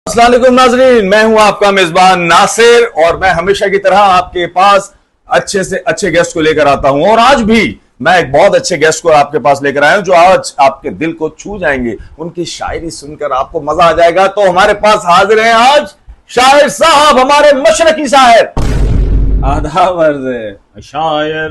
अस्सलाम वालेकुम नाज़रीन, मैं हूं आपका मेजबान नासिर और मैं हमेशा की तरह आपके पास अच्छे से अच्छे गेस्ट को लेकर आता हूं। और आज भी मैं एक बहुत अच्छे गेस्ट को आपके पास लेकर आया हूं जो आज आपके दिल को छू जाएंगे। उनकी शायरी सुनकर आपको मजा आ जाएगा। तो हमारे पास हाजिर हैं आज शायर साहब, हमारे मशरकी शायर। आधा वर्ज शायर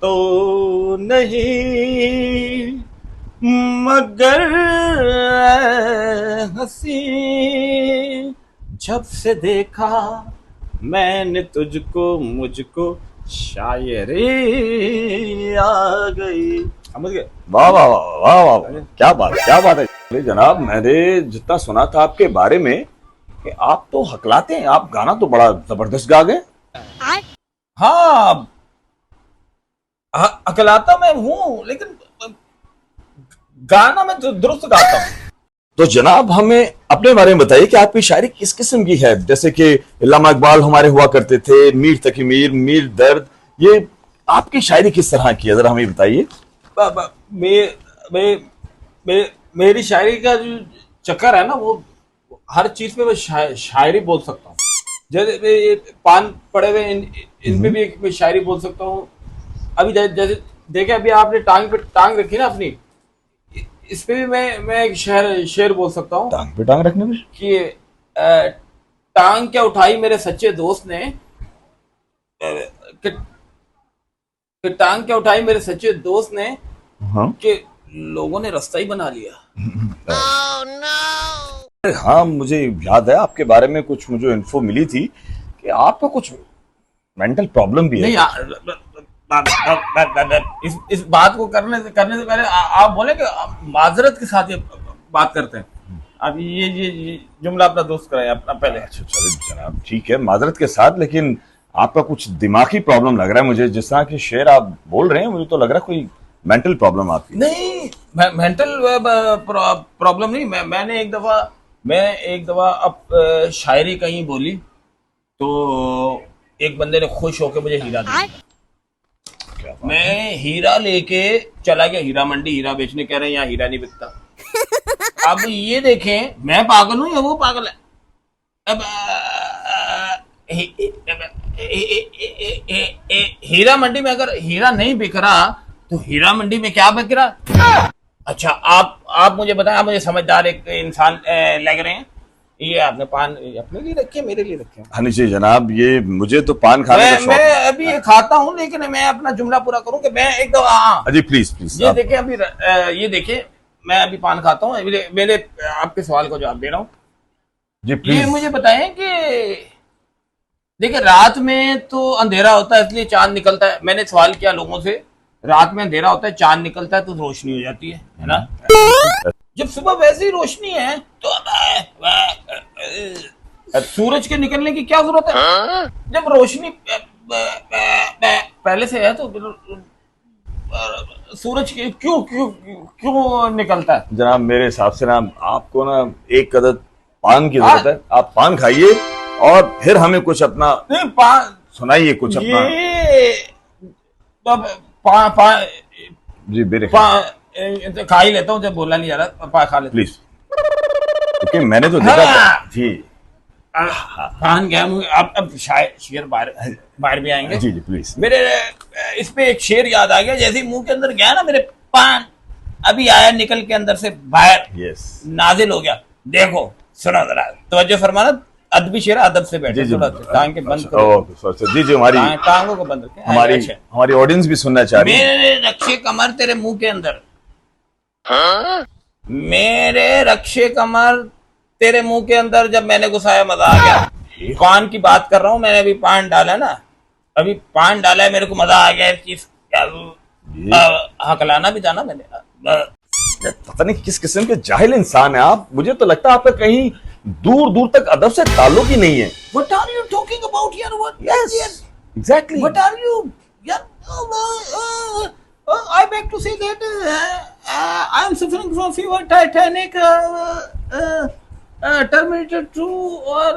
तो नहीं मगर हंसी, जब से देखा मैंने तुझको मुझको शायरी आ गई। समझ गए? वाह वाह वाह वाह वाह, क्या बात है जनाब। मैंने जितना सुना था आपके बारे में कि आप तो हकलाते हैं, आप गाना तो बड़ा जबरदस्त गा गए। हाँ, हकलाता मैं हूँ लेकिन गाना मैं दुरुस्त गाता हूँ। तो जनाब हमें अपने बारे में बताइए कि आपकी शायरी किस किस्म की है। जैसे कि इल्लामा इकबाल हमारे हुआ करते थे, मीर तकी मीर, मीर दर्द, ये आपकी शायरी किस तरह की है, जरा हमें बताइए। मेरी शायरी का जो चक्कर है ना, वो हर चीज पे मैं शायरी बोल सकता हूँ। जैसे पान पड़े हुए इनमें भी एक शायरी बोल सकता हूँ। अभी जैसे देखे, अभी आपने टांग पे टांग रखी ना अपनी, इस पे भी मैं एक शेर बोल सकता हूँ। टांग पे टांग रखने में कि टांग क्या उठाई मेरे सच्चे दोस्त ने, कि टांग क्या उठाई मेरे सच्चे दोस्त ने, हाँ कि लोगों ने रास्ता ही बना लिया। हाँ, मुझे याद है आपके बारे में कुछ मुझे इन्फो मिली थी कि आपका कुछ मेंटल प्रॉब्लम भी है। नहीं, इस बात को करने से पहले आप बोले कि माजरत के साथ ये बात करते हैं। अब ये जुमला अपना दोस्त कराए अपना पहले। अच्छा चलिए जनाब, ठीक है, माजरत के साथ, लेकिन आपका कुछ दिमागी प्रॉब्लम लग रहा है मुझे। जिस तरह के शेर आप बोल रहे हैं, मुझे तो लग रहा है कोई मेंटल प्रॉब्लम आपकी। नहीं, मेंटल प्रॉब्लम नहीं। मैं एक दफा अब शायरी कहीं बोली तो एक बंदे ने खुश होकर मुझे हीरा दिया। मैं हीरा लेके चला गया हीरा मंडी, हीरा बेचने। कह रहे हैं यहाँ हीरा नहीं बिकता। अब ये देखें, मैं पागल हूं या वो पागल है। अब हीरा मंडी में अगर हीरा नहीं बिक रहा तो हीरा मंडी में क्या बिक रहा? अच्छा, आप मुझे बताएं, आप मुझे समझदार एक इंसान लग रहे हैं। ये आपने पान अपने लिए रखे, मेरे लिए रखे? हाँ जी जनाब, ये मुझे तो पान खाने का शौक है। मैं अभी ये खाता हूँ, लेकिन मैं अपना जुमला पूरा करूँ कि मैं एक दफा। जी प्लीज प्लीज, ये देखिए, अभी ये देखिए, मैं अभी पान खाता हूँ। मेरे आपके सवाल को जवाब दे रहा हूँ जी प्लीज। ये मुझे बताएं कि देखिए, रात में तो अंधेरा होता है इसलिए चांद निकलता है। मैंने सवाल किया लोगों से, रात में अंधेरा होता है, चांद निकलता है तो रोशनी हो जाती है ना। जब सुबह वैसे ही रोशनी है तो सूरज के निकलने की क्या जरूरत है? जब रोशनी पहले से है तो सूरज क्यों क्यों क्यों निकलता है? जनाब मेरे हिसाब से ना आपको ना एक कदर पान की जरूरत है। आप पान खाइए और फिर हमें कुछ अपना नहीं, पान सुनाइए कुछ अपना। जी मेरे खा ही लेता हूँ, जब बोला नहीं जा रहा खा लेता प्लीज, क्योंकि मैंने तो देखा था जी। पान गया मुझे। अब शायद शेर बाहर भी आएंगे। जी जी प्लीज। मेरे इस पे एक शेर याद आ गया। जैसे ही मुंह के अंदर गया ना मेरे, पान अभी आया निकल के अंदर से बाहर, यस, नाजिल हो गया। देखो सुना जरा, तवज्जो फरमाना। अदबी शेर अदब से बैठे, टांग के बंद करो। जी जी, हमारी टांगों को बंद करके हमारी ऑडियंस भी सुनना चाह रही है। मेरे रक्षे कमर तेरे मुंह के अंदर, मेरे रक्षे कमर तेरे मुंह के अंदर जब मैंने घुसाया मजा आ गया। पान की बात कर रहा हूँ, मैंने अभी पान डाला ना, अभी पान डाला है, मेरे को मजा आ गया। चीज हकलाना भी जाना मैंने। पता नहीं किस किस्म के जाहिल इंसान है आप। मुझे तो लगता है आपका कहीं दूर दूर तक अदब से ताल्लुक ही नहीं है। What are you talking about here? What? Yes, exactly. What are you? Yeah, I beg to say that I am suffering from fever, Titanic, Terminator 2, और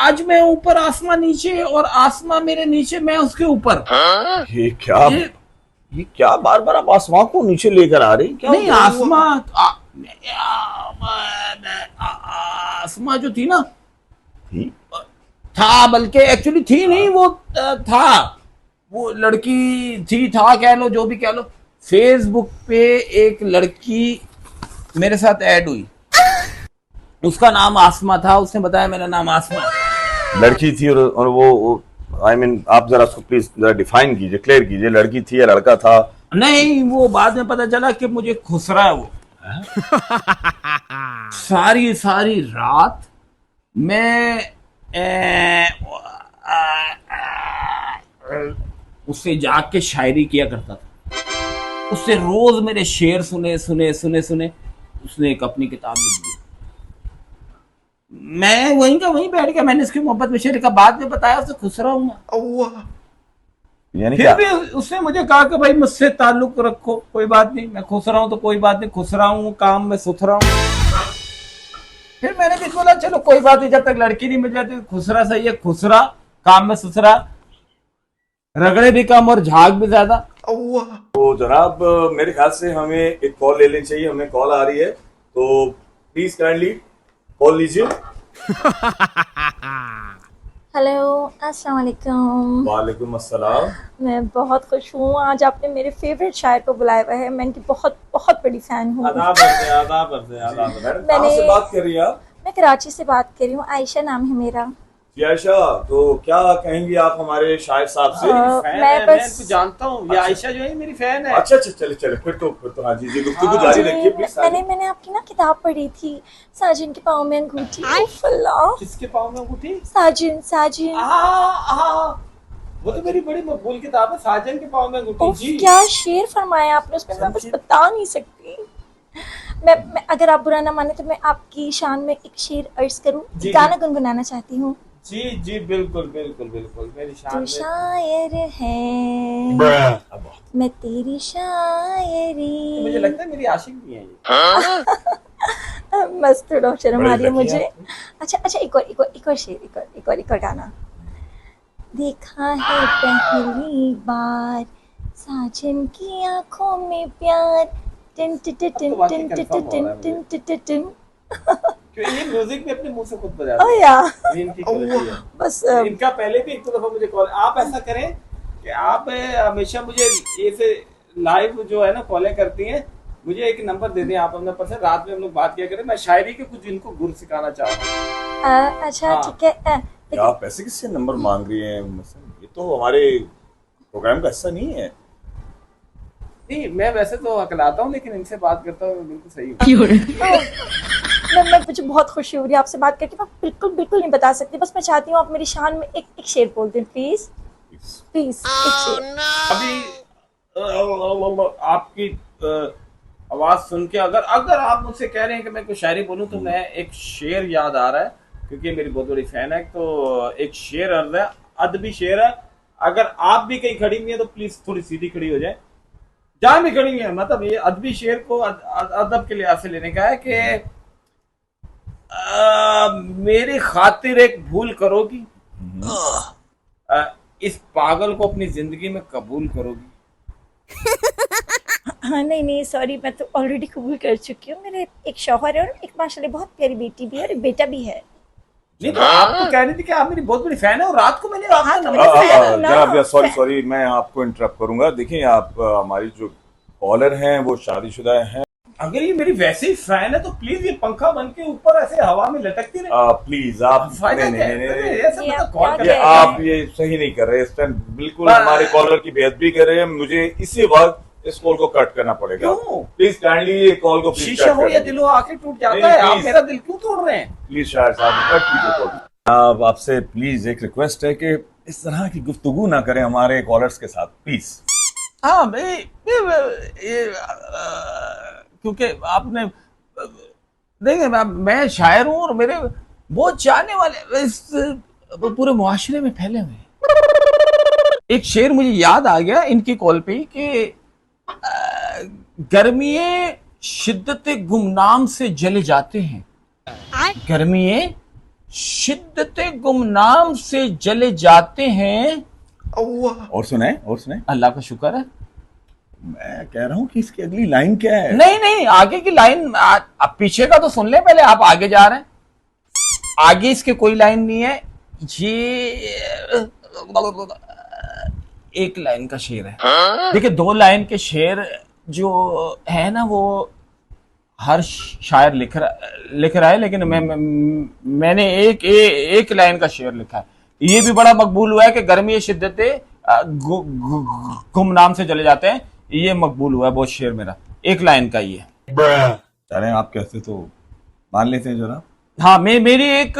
आज मैं ऊपर, आसमां नीचे, और आसमां मेरे नीचे, मैं उसके ऊपर। ये क्या बार बार आप आसमां को नीचे लेकर आ रही? क्या नहीं, आसमां आसमा जो थी ना, थी? था, बल्कि एक्चुअली थी नहीं, वो था, वो लड़की थी, था, कह लो जो भी कह लो। फेसबुक पे एक लड़की मेरे साथ ऐड हुई, उसका नाम आसमा था, उसने बताया मेरा नाम आसमा है। लड़की थी और वो आई मीन आप जरा उसको प्लीज जरा डिफाइन कीजिए, क्लियर कीजिए, लड़की थी या लड़का था? नहीं, वो बाद में पता चला कि मुझे खुसरा है वो। सारी सारी रात मैं उससे जाग के शायरी किया करता था, उससे रोज मेरे शेर सुने सुने सुने सुने। उसने एक अपनी किताब लिख दी, मैं वहीं का वहीं बैठ गया। मैंने इसकी मोहब्बत में शेर का बाद में बताया, उससे खुसरा हूं मैं। यानी फिर क्या? भी उसने मुझे कहा कि भाई मुझसे ताल्लुक रखो, कोई बात नहीं, मैं खुश रहा हूं तो कोई बात नहीं, खुश रहा हूं, काम में सुथरा हूं। फिर मैंने भी बोला चलो कोई बात नहीं, जब तक लड़की नहीं मिल जाती खुसरा सही है, खुसरा, काम में सुथरा, रगड़े भी कम और झाग भी ज्यादा। तो जनाब मेरे ख्याल से हमें एक कॉल ले लेनी चाहिए, हमें कॉल आ रही है, तो प्लीज काइंडली कॉल लीजिए। हेलो, अस्सलाम वालेकुम। वालेकुम अस्सलाम। मैं बहुत खुश हूँ, आज आपने मेरे फेवरेट शायर को बुलाया हुआ है। मैं इनकी बहुत बहुत बड़ी फ़ैन हूँ। आदाब मैडम, कहाँ से बात कर रही हैं आप? मैं कराची से बात कर रही हूँ, आयशा नाम है मेरा। जी आयशा, तो क्या कहेंगी आप हमारे शायर साहब से? मैं इनको जानता हूँ, ये आयशा जो है मेरी फैन है। अच्छा चले फिर तो हाँ जी गुफ्तगू जारी रखिए प्लीज। मैंने आपकी ना किताब पढ़ी थी, साजिन के पाँव में अंगूठी। अल्लाह, किसके पाँव में अंगूठी? साजिन। वो तो मेरी बड़ी मकबूल किताब है, साजन के पाँव में अंगूठी। जी क्या शेर फरमाया आपने उसमें, मैं बस बता नहीं सकती। मैं अगर आप बुरा ना माने तो मैं आपकी शान में एक शेर अर्ज करूँ, गाना गुनगुनाना चाहती हूँ। जी बिल्कुल बिल्कुल बिल्कुल, मेरी शान में। शायर है मैं तेरी शायरी। मुझे लगता है मेरी आशिक भी है ये। मस्त, थोड़ा शर्म आ रही है मुझे। अच्छा एक और शेर, एक और गाना। देखा है पहली बार साजन की आंखों में प्यार, tin tin tin tin tin tin tin tin. क्यों ये म्यूजिक भी अपने मुंह से खुद बजाते हैं। इनकी क्वालिटी है। बस इनका पहले भी एक दो दफा मुझे कॉल, आप ऐसा करें कि आप हमेशा मुझे ऐसे लाइव जो है ना कॉलें करती हैं, मुझे एक नंबर दे दें आप अपना पर्सन, रात में हम लोग बात किया करें, मैं शायरी के कुछ इनको गुर सिखाना चाहता हूँ। अच्छा ठीक है। आप पैसे किससे नंबर मांग रही हैं? ये तो हमारे प्रोग्राम का हिस्सा नहीं है। नहीं, मैं वैसे तो अकलाता हूँ, लेकिन इनसे बात करता हूँ बिल्कुल सही हूँ। मैं मुझे बहुत खुशी हो रही है आपसे बात करके। मैं बिल्कुल नहीं बता सकती, बस मैं चाहती हूँ आप मेरी शान में एक शेर बोल दें प्लीज एक शेर। अभी आपकी आवाज सुन के अगर आप मुझसे कह रहे हैं कि मैं कोई शायरी बोलूं, तो मैं एक शेर याद आ रहा है, क्योंकि मेरी बहुत बड़ी फैन है। तो एक शेर अर्ज है, अदबी शेर है। अगर आप भी कहीं खड़ी हुई है तो प्लीज थोड़ी सीधी खड़ी हो जाए, जहां भी खड़ी है। मतलब ये अदबी शेर को अदब के लिहाज से लेने का है कि मेरी खातिर एक भूल करोगी, इस पागल को अपनी जिंदगी में कबूल करोगी। हाँ नहीं सॉरी, मैं तो ऑलरेडी कबूल कर चुकी हूँ। मेरे एक शौहर है और एक माशाल्लाह बहुत प्यारी बेटी भी है और एक बेटा भी है। नहीं तो आप तो कह रही थी कि आप मेरी बहुत बड़ी फैन है, और रात को मैंने आपका सॉरी मैं आपको इंटरप्ट करूंगा। देखिए आप हमारी जो कॉलर हैं वो शादीशुदा हैं। अगर ये मेरी वैसे ही फैन है तो प्लीज ये पंखा बन के ऊपर ऐसे हवा में लटकती रहे। प्लीज आप नहीं, आप ये सही नहीं कर रहे इस टाइम, बिल्कुल हमारे कॉलर की बेइज्जती कर रहे हैं। मुझे इसी वक्त इस कॉल को कट करना पड़ेगा। प्लीज काइंडली ये कॉल को शीशा हो या दिल हो आके टूट जाता है, आप मेरा दिल क्यों तोड़ रहे हैं? प्लीज शायर साहब कट कीजिए कॉल। अब आपसे प्लीज एक रिक्वेस्ट है कि इस तरह की गुफ्तगू ना करें हमारे कॉलर्स के साथ प्लीज। हाँ भाई, क्योंकि आपने देखें मैं शायर हूँ और मेरे बहुत चाहने वाले इस पूरे मुआशरे में फैले हुए हैं। एक शेर मुझे याद आ गया इनकी कॉल पे कि गर्मिये शिद्दत गुमनाम से जले जाते हैं, गर्मिये शिद्दत गुमनाम से जले जाते हैं। और सुने अल्लाह का शुक्र है। मैं कह रहा हूँ कि इसकी अगली लाइन क्या है? नहीं आगे की लाइन अब पीछे का तो सुन ले पहले, आप आगे जा रहे हैं। आगे इसके कोई लाइन नहीं है, ये एक लाइन का शेर है। देखिए 2 लाइन के शेर जो है ना वो हर शायर लिख रहा है, लेकिन मैंने एक लाइन का शेर लिखा है। ये भी बड़ा मकबूल हुआ है कि गर्मी शिद्दते गुमनाम से चले जाते हैं, ये मकबूल हुआ है बहुत शेर मेरा, एक लाइन का ही है। चलें आप कहते तो मान लेते हैं जनाब। हाँ, मेरी एक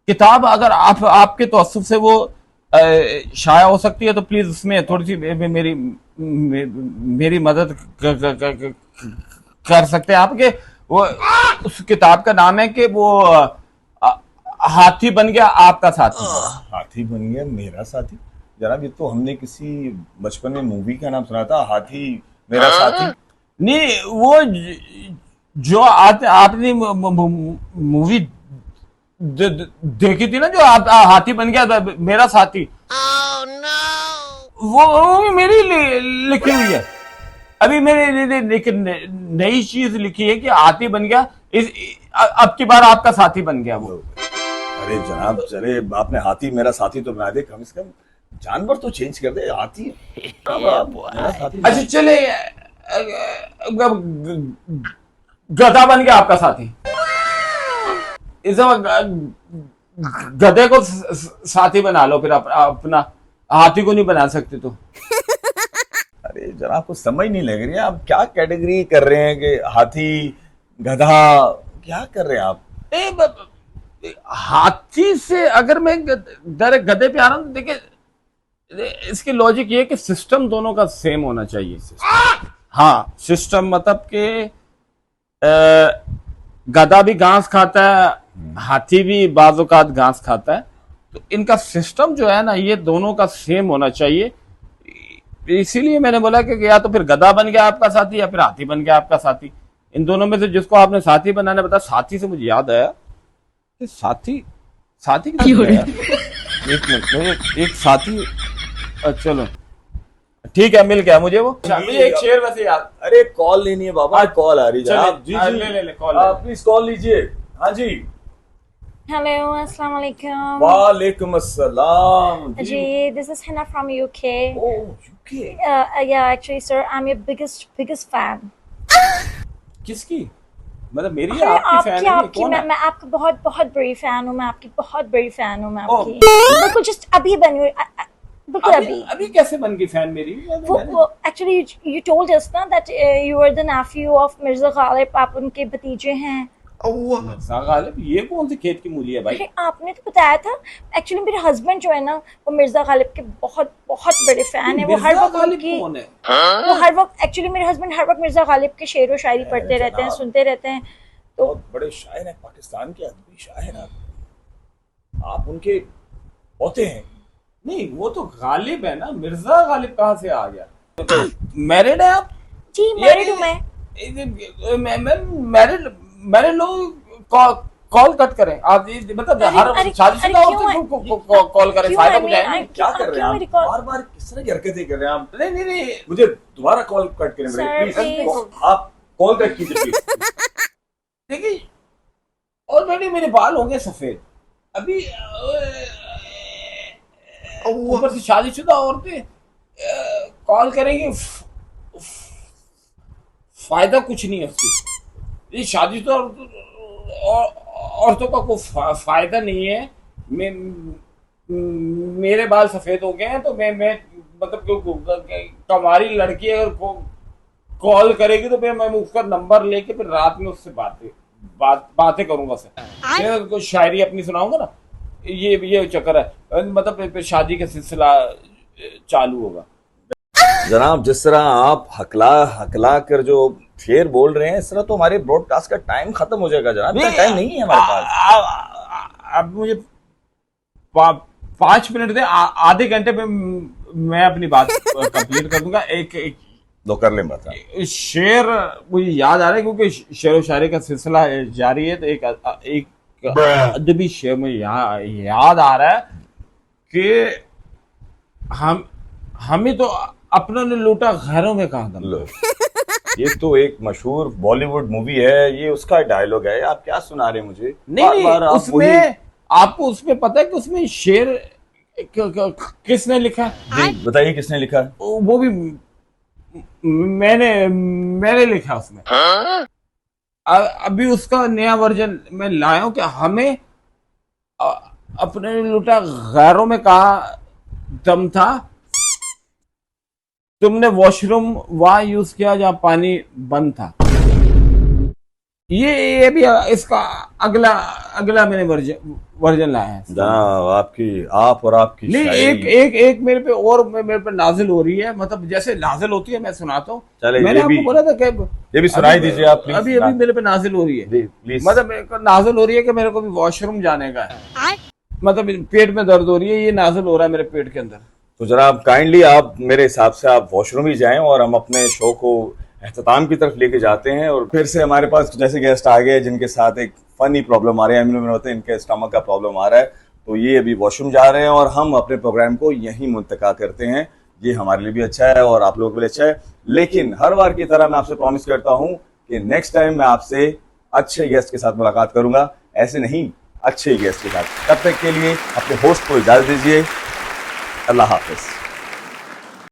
किताब अगर आपके तवज्जुह से वो शाया हो सकती है तो प्लीज उसमें थोड़ी सी मेरी मदद कर सकते हैं आपके। वो उस किताब का नाम है कि वो हाथी बन गया आपका साथी। हाथी बन गया मेरा साथी? जनाब ये तो हमने किसी बचपन में मूवी का नाम सुना था, हाथी मेरा साथी। नहीं, वो जो आपने मूवी देखी थी ना, जो हाथी बन गया मेरा साथी। वो मेरी लिखी हुई है। अभी मैंने नई चीज लिखी है कि हाथी बन गया, अब की बार आपका साथी बन गया वो। अरे जनाब चले, आपने हाथी मेरा साथी तो बना दे, कम से कम जानवर तो चेंज कर दे। हाथी अच्छा चले, गधा बन गया आपका साथी। इस गधे को साथी बना लो फिर, अपना हाथी को नहीं बना सकते तो। अरे जनाब को समझ नहीं लग रही है, आप क्या कैटेगरी कर रहे हैं कि हाथी गधा क्या कर रहे हैं आप? हाथी से अगर मैं डायरेक्ट गधे पे आ रहा हूं तो देखिए इसकी लॉजिक ये है कि सिस्टम दोनों का सेम होना चाहिए। हाँ, सिस्टम मतलब कि गधा भी घास खाता है, हाथी भी बाज़ औक़ात घास खाता है, तो इनका सिस्टम जो है ना ये दोनों का सेम होना चाहिए। इसीलिए मैंने बोला कि या तो फिर गधा बन गया आपका साथी या फिर हाथी बन गया आपका साथी। इन दोनों में से जिसको आपने साथी बनाना बताया। साथी से मुझे याद आया कि साथी क्यों हो रहा है? एक मिनट, एक साथी, चलो ठीक है, मिल गया मुझे वो। मुझे एक शेर वैसे याद। अरे कॉल लेनी है बाबा, कॉल आ रही है। जी ले कॉल, प्लीज कॉल लीजिए। हाँ जी, हेलो, अस्सलाम वालेकुम। वालेकुम अस्सलाम जी, this is Hina from UK. Oh UK. Yeah, actually sir, I'm your biggest fan. किसकी? मतलब मेरी अरे या आपकी फैन है? आपकी कौन है? मैं आपकी बहुत बड़ी फैन हूँ। मैं आपकी बहुत बड़ी फैन हूँ। मैं ओह। आपकी बिल्कुल जस्ट अभी बनी हुई, बिल्कुल अभी। अभी कैसे बन गई फैन मेरी? वो एक्चुअली you told us ना that you are the nephew of Mirza Ghalib, आप उनके भतीजे हैं। मिर्जा गालिब, ये कौन सी खेत की मूली है भाई? अरे आपने तो बताया था। एक्चुअली मेरे हस्बैंड जो है ना वो मिर्जा गालिब के बहुत बड़े फैन है। वो हर मिर्जा वक्त गालिब उनकी, कौन है? वो हर वक्त, एक्चुअली मेरे हस्बैंड हर वक्त मिर्जा गालिब के शेर व शायरी पढ़ते रहते हैं, सुनते रहते हैं। तो बहुत बड़े शायर हैं, पाकिस्तान के अदबी शायर हैं आप उनके होते हैं। नहीं, वो तो गालिब है ना, मिर्जा गालिब कहाँ से आ गया? मैरिड है आप? जी मैरिड हूँ मैं। मैरिड लोग कॉल कट करें आप, मतलब हर शादीशुदा औरतें को कॉल करें, फायदा बुझाएं। क्या कर रहे हैं आप? बार किस तरह की हरकतें कर रहे हैं आप? नहीं मुझे दोबारा कॉल कट करें प्लीज। आप कॉल कट कीजिए प्लीज। देखिए ऑलरेडी मेरे बाल हो गए सफेद, अभी ऊपर से शादीशुदा औरतें कॉल करेंगी, फायदा कुछ नहीं है उसकी। ये शादीशुदा औरतों का कोई फायदा नहीं है। मेरे बाल सफेद हो गए हैं तो मैं मतलब कमारी लड़की अगर कॉल करेगी तो फिर मैं उसका नंबर लेके फिर रात में उससे बातें करूंगा सर। कुछ शायरी अपनी सुनाऊंगा ना, ये चक्कर है। मतलब फिर शादी का सिलसिला चालू होगा। जनाब जिस तरह आप हकला कर जो शेर बोल रहे हैं, इस तरह तो हमारे ब्रॉडकास्ट का टाइम खत्म हो जाएगा जनाब। टाइम नहीं है हमारे पास। अब मुझे 5 मिनट दे, आधे घंटे में मैं अपनी बात कंप्लीट कर दूंगा। एक दो कर लें बात। शेर मुझे याद आ रहा है क्योंकि शेर व शायरी का सिलसिला जारी है, तो एक अदबी शेर मुझे याद आ रहा है कि हमें तो अपनों ने लूटा, गैरों में कहां दम। ये तो एक मशहूर बॉलीवुड मूवी है, ये उसका डायलॉग है, आप क्या सुना रहे हैं मुझे? नहीं बार बार आप उसमें आपको उसमें पता है कि उसमें शेर किसने लिखा है? नहीं, बताइए किसने लिखा है? वो भी मैंने लिखा उसमें। अभी उसका नया वर्जन मैं लाया हूं कि हमें अपने लुटा गैरों में कहा दम था। तुमने वॉशरूम वहां यूज किया जहां पानी बंद था। ये भी इसका अगला अगला मैंने वर्जन लाया है। जनाब आप और आपकी नहीं, शायरी। एक मेरे पे और मेरे पे नाजिल हो रही है, मतलब जैसे नाजिल होती है मैं सुनाता हूँ। चले, मैंने ये भी- आपको बोला था कि ये भी सुनाई दीजिए आप प्लीज। अभी मेरे पे नाजिल हो रही है, प्लीज। मतलब मेरे को नाजिल हो रही है कि मेरे को भी वॉशरूम जाने का है, मतलब पेट में दर्द हो रही है, ये नाजिल हो रहा है मेरे पेट के अंदर। तो जनाब काइंडली आप मेरे हिसाब से आप वॉशरूम ही जाएं और हम अपने शो को अख्ताम की तरफ लेके जाते हैं। और फिर से हमारे पास कुछ ऐसे गेस्ट आ गए जिनके साथ एक फनी प्रॉब्लम आ रही है, इनके स्टमक का प्रॉब्लम आ रहा है, तो ये अभी वॉशरूम जा रहे हैं और हम अपने प्रोग्राम को यहीं मुंतका करते हैं। ये हमारे लिए भी अच्छा है और आप लोगों के लिए अच्छा है, लेकिन हर बार की तरह मैं आपसे प्रॉमिस करता हूं कि नेक्स्ट टाइम मैं आपसे अच्छे गेस्ट के साथ मुलाकात करूंगा, ऐसे नहीं अच्छे गेस्ट के साथ। तब तक के लिए अपने होस्ट को इजाजत दीजिए। अल्लाह हाफिज।